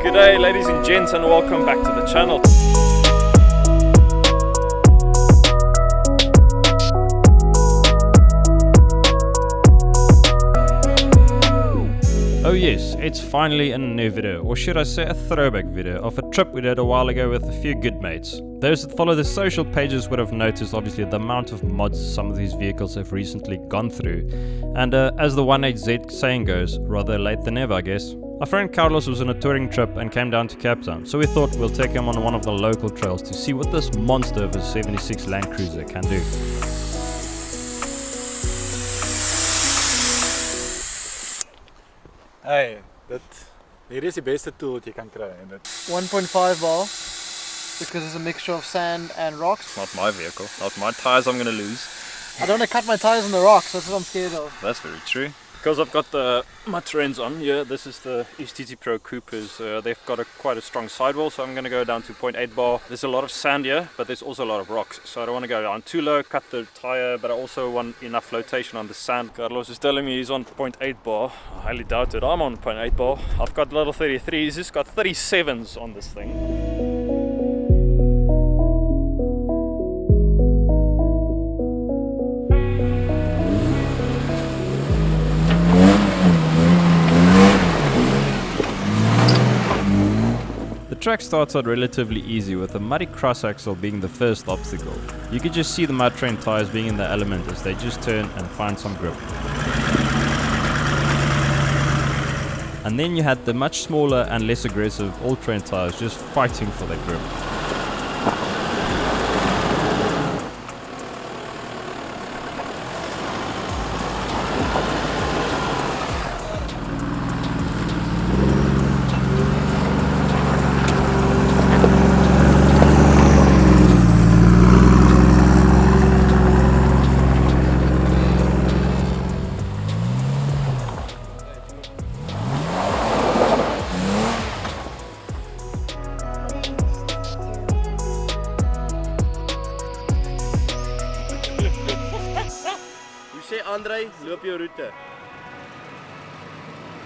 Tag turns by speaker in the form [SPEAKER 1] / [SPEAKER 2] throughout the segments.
[SPEAKER 1] G'day ladies and gents, and welcome back to the channel. Oh yes, it's finally a new video, or should I say a throwback video, of a trip we did a while ago with a few good mates. Those that follow the social pages would have noticed obviously the amount of mods some of these vehicles have recently gone through. And as the 18Z saying goes, rather late than never I guess. Our friend Carlos was on a touring trip and came down to Cape Town, so we thought we'll take him on one of the local trails to see what this monster of a 76 Land Cruiser can do.
[SPEAKER 2] Hey, hier is die beste tool wat jy kan kry en dit
[SPEAKER 3] 1.5 bar because it's a mixture of sand and rocks.
[SPEAKER 1] Not my vehicle, not my tires I'm gonna lose.
[SPEAKER 3] I don't want to cut my tires on the rocks, that's what I'm scared of.
[SPEAKER 1] That's very true. Because I've got the Matrens on here, this is the STT Pro Coopers. They've got quite a strong sidewall, so I'm going to go down to 0.8 bar. There's a lot of sand here, but there's also a lot of rocks, so I don't want to go down too low, cut the tire, but I also want enough flotation on the sand. Carlos is telling me he's on 0.8 bar. I highly doubt it. I'm on 0.8 bar. I've got little 33s, he's got 37s on this thing. The track starts out relatively easy, with the muddy cross axle being the first obstacle. You could just see the mud train tires being in the element as they just turn and find some grip. And then you had the much smaller and less aggressive all-terrain tires just fighting for their grip.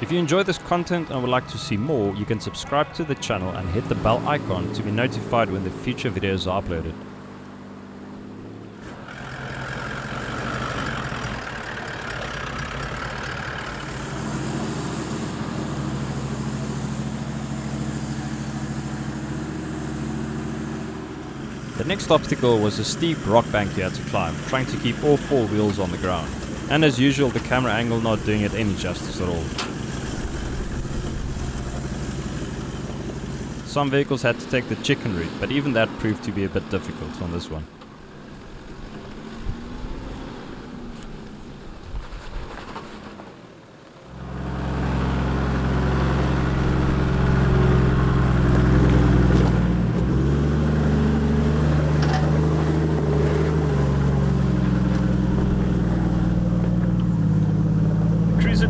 [SPEAKER 1] If you enjoy this content and would like to see more, you can subscribe to the channel and hit the bell icon to be notified when the future videos are uploaded. The next obstacle was a steep rock bank you had to climb, trying to keep all four wheels on the ground. And as usual, the camera angle not doing it any justice at all. Some vehicles had to take the chicken route, but even that proved to be a bit difficult on this one.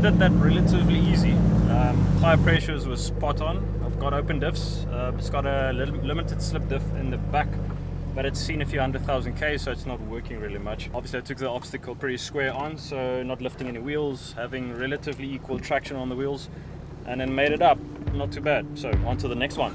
[SPEAKER 1] Did that relatively easy. Tire pressures were spot on. I've got open diffs. It's got a limited slip diff in the back, but it's seen a few 100,000 k, so it's not working really much. Obviously I took the obstacle pretty square on, so not lifting any wheels, having relatively equal traction on the wheels, and then made it up. Not too bad. So on to the next one.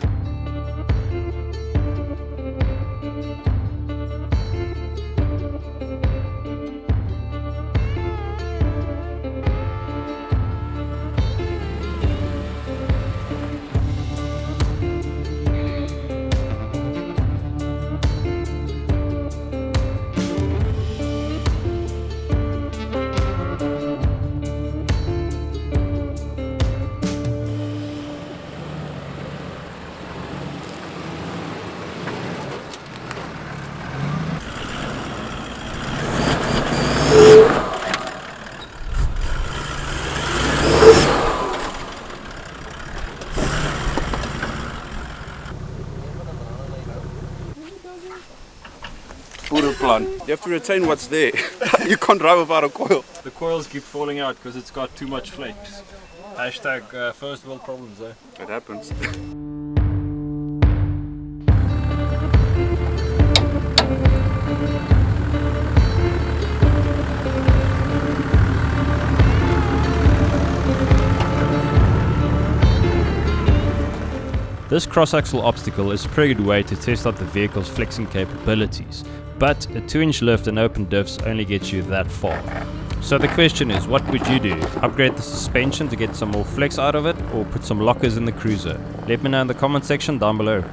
[SPEAKER 4] You have to retain what's there. You can't drive without a coil.
[SPEAKER 1] The coils keep falling out because it's got too much flex. Hashtag first world problems, eh?
[SPEAKER 4] It happens.
[SPEAKER 1] This cross-axle obstacle is a pretty good way to test out the vehicle's flexing capabilities, but a 2-inch lift and open diffs only gets you that far. So the question is, what would you do? Upgrade the suspension to get some more flex out of it, or put some lockers in the cruiser? Let me know in the comment section down below.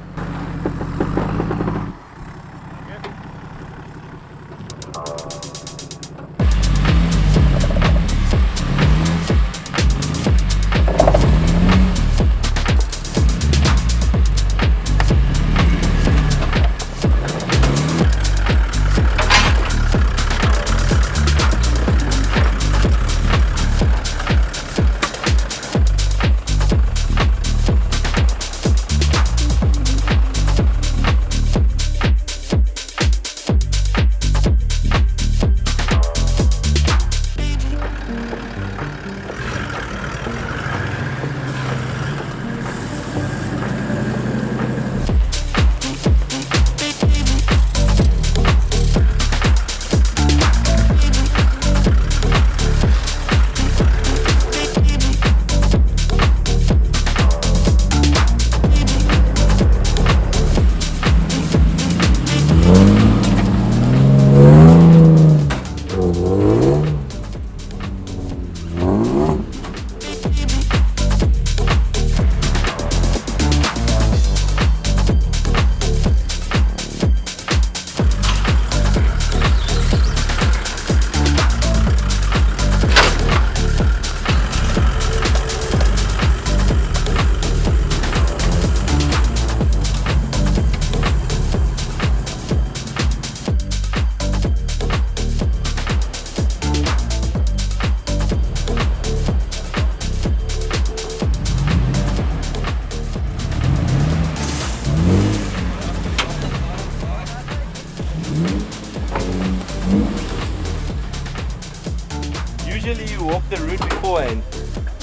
[SPEAKER 5] Usually you walk the route beforehand,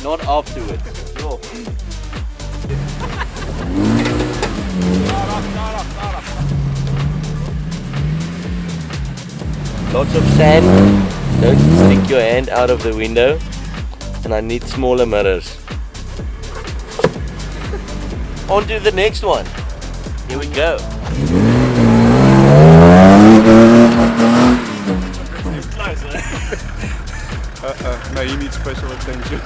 [SPEAKER 5] not afterwards. Yo. Lots of sand, don't stick your hand out of the window, and I need smaller mirrors. On to the next one. Here we go.
[SPEAKER 4] No, you need special attention.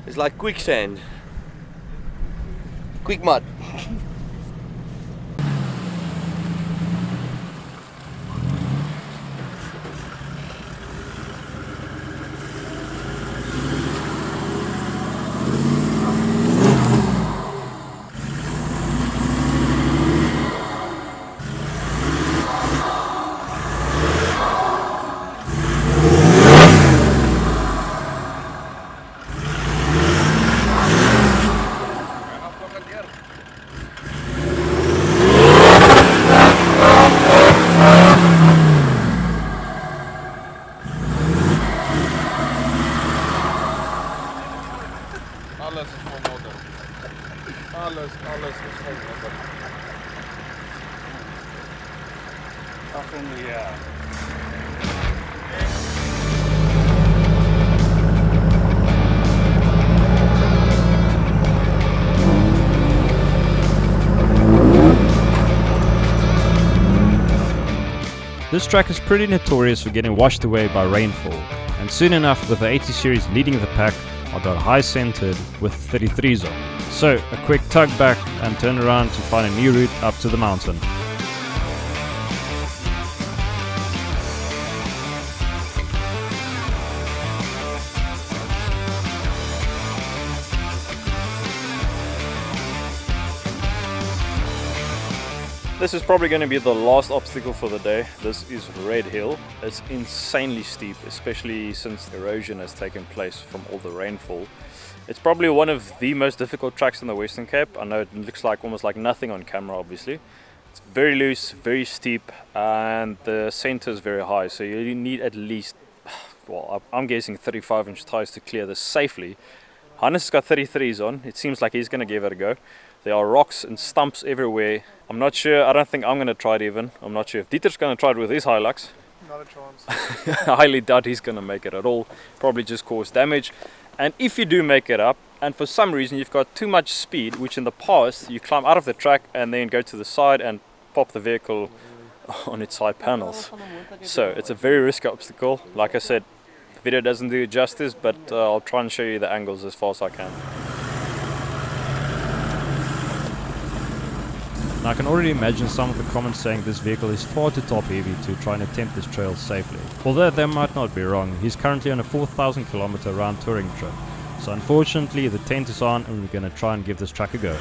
[SPEAKER 5] It's like quicksand. Quick mud.
[SPEAKER 4] Alles is vol modder. Alles is vol modder. Ach, ja.
[SPEAKER 1] This track is pretty notorious for getting washed away by rainfall, and soon enough with the 80 series leading the pack, I got high centered with 33s on. So a quick tug back and turn around to find a new route up to the mountain.
[SPEAKER 6] This is probably going to be the last obstacle for the day. This is Red Hill. It's insanely steep, especially since erosion has taken place from all the rainfall. It's probably one of the most difficult tracks in the Western Cape. I know it looks like almost like nothing on camera, obviously. It's very loose, very steep, and the center is very high, so you need at least, well, I'm guessing 35-inch tires to clear this safely. Hannes has got 33s on. It seems like he's going to give it a go. There are rocks and stumps everywhere. I'm not sure. I don't think I'm going to try it even. I'm not sure if Dieter's going to try it with his Hilux.
[SPEAKER 3] Not a chance.
[SPEAKER 6] I highly doubt he's going to make it at all. Probably just cause damage. And if you do make it up, and for some reason you've got too much speed, which in the past you climb out of the track and then go to the side and pop the vehicle on its side panels. So it's a very risky obstacle. Like I said, the video doesn't do it justice, but I'll try and show you the angles as far as I can.
[SPEAKER 1] Now I can already imagine some of the comments saying this vehicle is far too top heavy to try and attempt this trail safely. Although they might not be wrong, he's currently on a 4,000 kilometer round touring trip. So unfortunately the tent is on and we're going to try and give this track a go.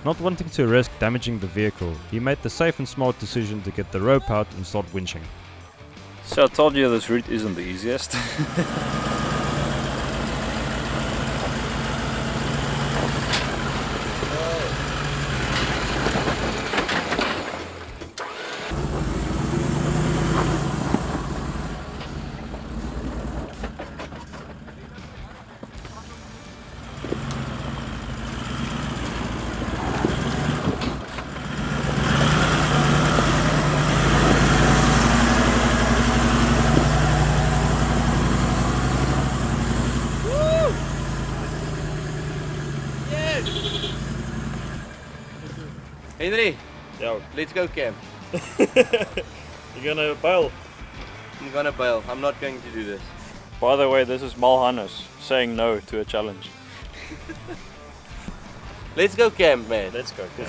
[SPEAKER 1] Not wanting to risk damaging the vehicle, he made the safe and smart decision to get the rope out and start winching.
[SPEAKER 6] So I told you this route isn't the easiest.
[SPEAKER 5] Henry,
[SPEAKER 6] Yo,
[SPEAKER 5] let's go camp.
[SPEAKER 6] you gonna bail?
[SPEAKER 5] I'm gonna bail. I'm not going to do this.
[SPEAKER 6] By the way, this is Mal Hannes saying no to a challenge.
[SPEAKER 5] Let's go camp, man.
[SPEAKER 6] Let's go. Yeah.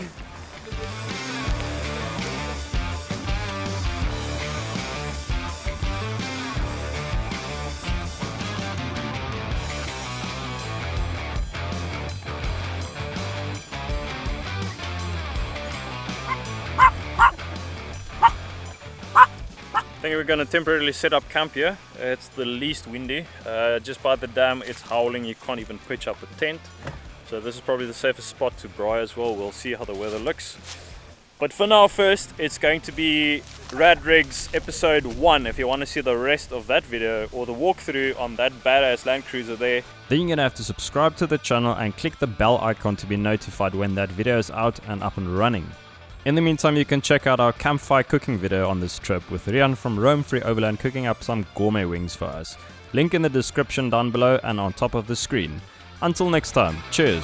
[SPEAKER 6] I think we're going to temporarily set up camp here. It's the least windy. Just by the dam it's howling, you can't even pitch up a tent. So this is probably the safest spot to braai as well. We'll see how the weather looks. But for now first, it's going to be Rad Rigs episode 1 if you want to see the rest of that video or the walkthrough on that badass Land Cruiser there.
[SPEAKER 1] Then you're going to have to subscribe to the channel and click the bell icon to be notified when that video is out and up and running. In the meantime, you can check out our campfire cooking video on this trip with Riaan from Roam Free Overland cooking up some gourmet wings for us. Link in the description down below and on top of the screen. Until next time, cheers!